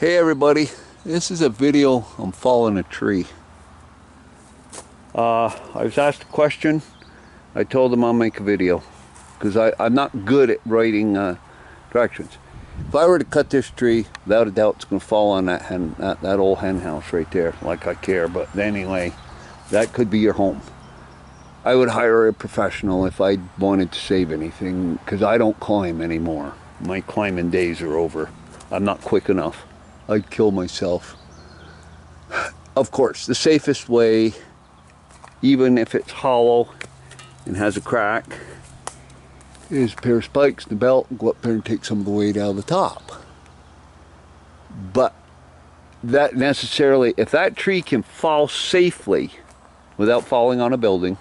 Hey everybody, this is a video on falling a tree. I was asked a question. I told them I'll make a video because I'm not good at writing directions. If I were to cut this tree, without a doubt it's going to fall on that old hen house right there, like I care. But anyway, that could be your home. I would hire a professional if I wanted to save anything, because I don't climb anymore. My climbing days are over. I'm not quick enough. I'd kill myself. Of course, the safest way, even if it's hollow and has a crack, is a pair of spikes in the belt and go up there and take some of the weight out of the top. But that necessarily, if that tree can fall safely without falling on a building,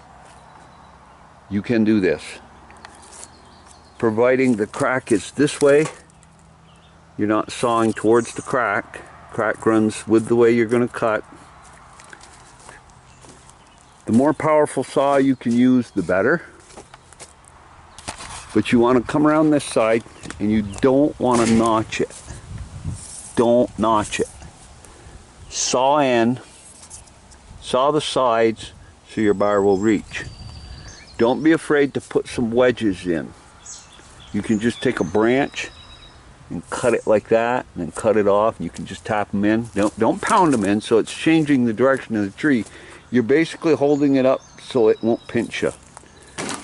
you can do this. Providing the crack is this way, you're not sawing towards the crack. Crack runs with the way you're going to cut. The more powerful saw you can use, the better. But you want to come around this side and you don't want to notch it. Don't notch it. Saw in, saw the sides so your bar will reach. Don't be afraid to put some wedges in. You can just take a branch and cut it like that, and then cut it off. You can just tap them in. Don't pound them in so it's changing the direction of the tree. You're basically holding it up so it won't pinch you.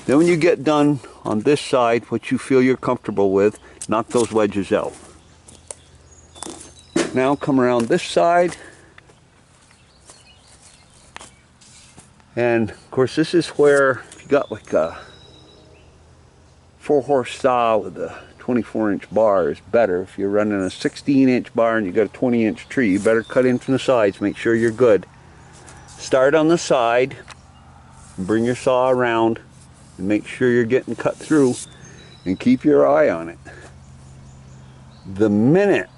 Then when you get done on this side, what you feel you're comfortable with, knock those wedges out. Now come around this side. And of course this is where, if you got like a 4-horse saw with a 24-inch bar, is better. If you're running a 16-inch bar and you got a 20-inch tree, you better cut in from the sides, make sure you're good. Start on the side and bring your saw around and make sure you're getting cut through, and keep your eye on it. The minute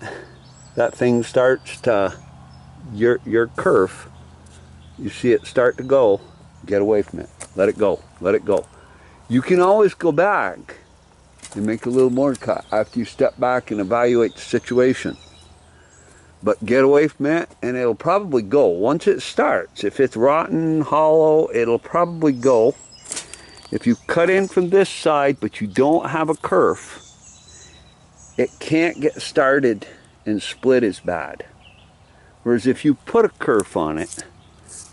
that thing starts to your kerf, you see it start to go, get away from it. Let it go. Let it go. You can always go back and make a little more cut after you step back and evaluate the situation. But get away from it and it'll probably go. Once it starts, if it's rotten, hollow, it'll probably go. If you cut in from this side but you don't have a kerf, it can't get started and split as bad. Whereas if you put a kerf on it,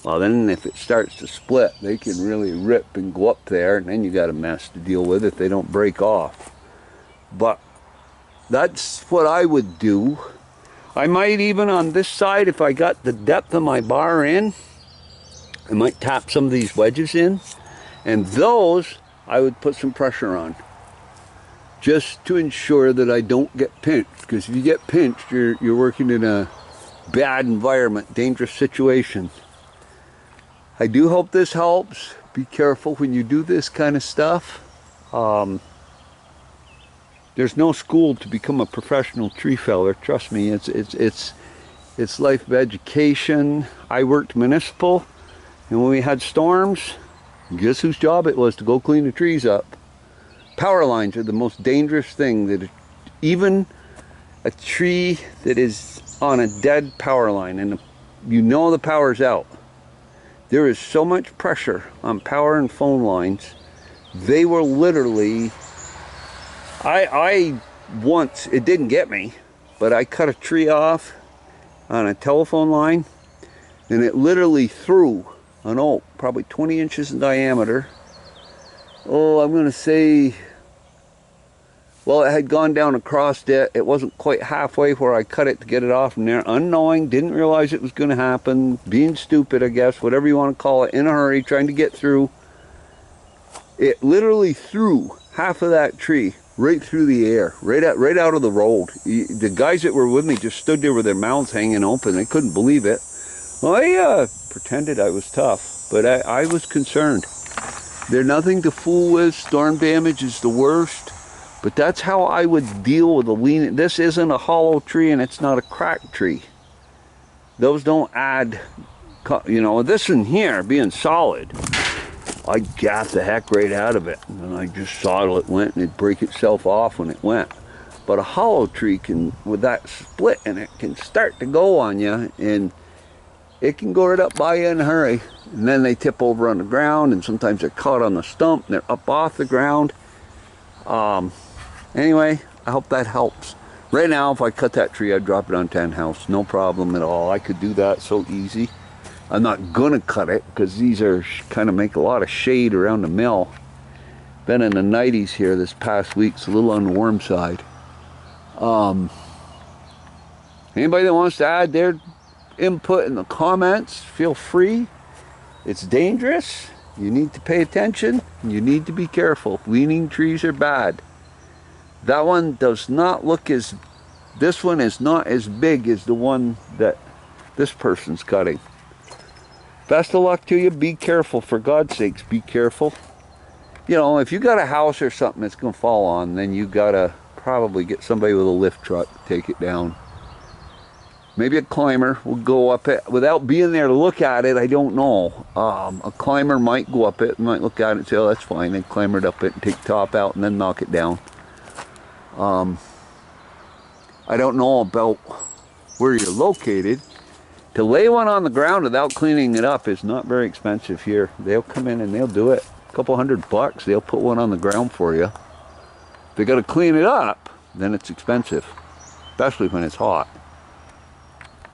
well then if it starts to split, they can really rip and go up there, and then you got a mess to deal with if they don't break off. But that's what I would do. I might even on this side, if I got the depth of my bar in, I might tap some of these wedges in, and those I would put some pressure on, just to ensure that I don't get pinched. Because if you get pinched, you're working in a bad environment, dangerous situation. I do hope this helps. Be careful when you do this kind of stuff. There's no school to become a professional tree feller. Trust me, it's life of education. I worked municipal, and when we had storms, guess whose job it was to go clean the trees up? Power lines are the most dangerous thing. That even a tree that is on a dead power line, and you know the power's out, there is so much pressure on power and phone lines. They were literally, I once, it didn't get me, but I cut a tree off on a telephone line, and it literally threw an oak, probably 20 inches in diameter. Oh, I'm gonna say, well, it had gone down across it. It wasn't quite halfway where I cut it to get it off from there. Unknowing, didn't realize it was going to happen. Being stupid, I guess, whatever you want to call it, in a hurry, trying to get through. It literally threw half of that tree right through the air, right out of the road. The guys that were with me just stood there with their mouths hanging open. They couldn't believe it. Well, I pretended I was tough, but I was concerned. They're nothing to fool with. Storm damage is the worst. But that's how I would deal with a lean. This isn't a hollow tree and it's not a cracked tree. Those don't add, you know, this in here being solid, I got the heck right out of it. And I just saw it went and it'd break itself off when it went. But a hollow tree can, with that split in it, can start to go on you, and it can go right up by you in a hurry. And then they tip over on the ground, and sometimes they're caught on the stump and they're up off the ground. Anyway, I hope that helps. Right now, if I cut that tree, I'd drop it on tan house. No problem at all. I could do that so easy. I'm not gonna cut it because these are kind of make a lot of shade around the mill. Been in the 90s here this past week. It's a little on the warm side. Anybody that wants to add their input in the comments, feel free. It's dangerous. You need to pay attention. You need to be careful. Leaning trees are bad. That one does not look as, this one is not as big as the one that this person's cutting. Best of luck to you. Be careful, for God's sakes, be careful. You know, if you got a house or something that's going to fall on, then you got to probably get somebody with a lift truck to take it down. Maybe a climber will go up it without being there to look at it. I don't know. A climber might go up it, might look at it and say, oh, that's fine. They climber it up it and take the top out and then knock it down. I don't know about where you're located. To lay one on the ground without cleaning it up is not very expensive here. They'll come in and they'll do it. A couple $100, they'll put one on the ground for you. If they got to clean it up, then it's expensive, especially when it's hot.